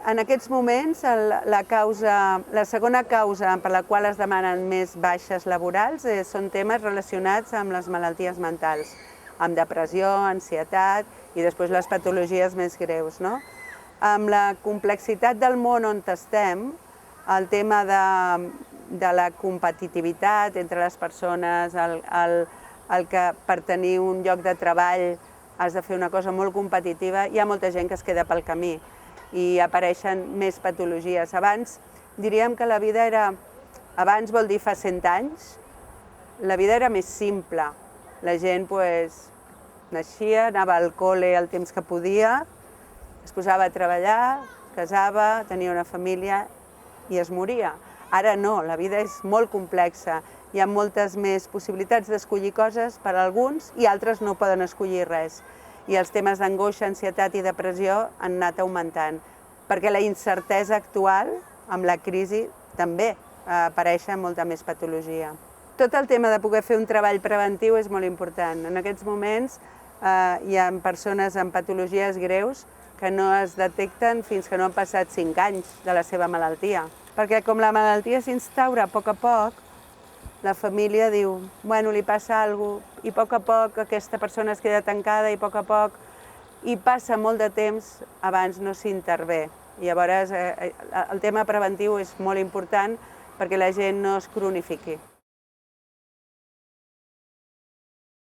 En aquests moments, la segona causa per la qual es demanen més baixes laborals són temes relacionats amb les malalties mentals, amb depressió, ansietat i després les patologies més greus. Amb la complexitat del món on estem, el tema de la competitivitat entre les persones, el que per tenir un lloc de treball has de fer una cosa molt competitiva, hi ha molta gent que es queda pel camí i apareixen més patologies. Abans, diríem que la vida era, abans vol dir fa 100 anys, la vida era més simple. La gent naixia, anava al col·le el temps que podia, es posava a treballar, casava, tenia una família i es moria. Ara no, la vida és molt complexa. Hi ha moltes més possibilitats d'escollir coses per a alguns i altres no poden escollir res. I els temes d'angoixa, ansietat i depressió han anat augmentant, perquè la incertesa actual, amb la crisi, també apareix molta més patologia. Tot el tema de poder fer un treball preventiu és molt important. En aquests moments hi ha persones amb patologies greus que no es detecten fins que no han passat 5 anys de la seva malaltia. Perquè com la malaltia s'instaura a poc, la família diu, bueno, li passa alguna cosa, i a poc aquesta persona es queda tancada i a poc, i passa molt de temps abans no s'intervé. Llavors, el tema preventiu és molt important perquè la gent no es cronifiqui.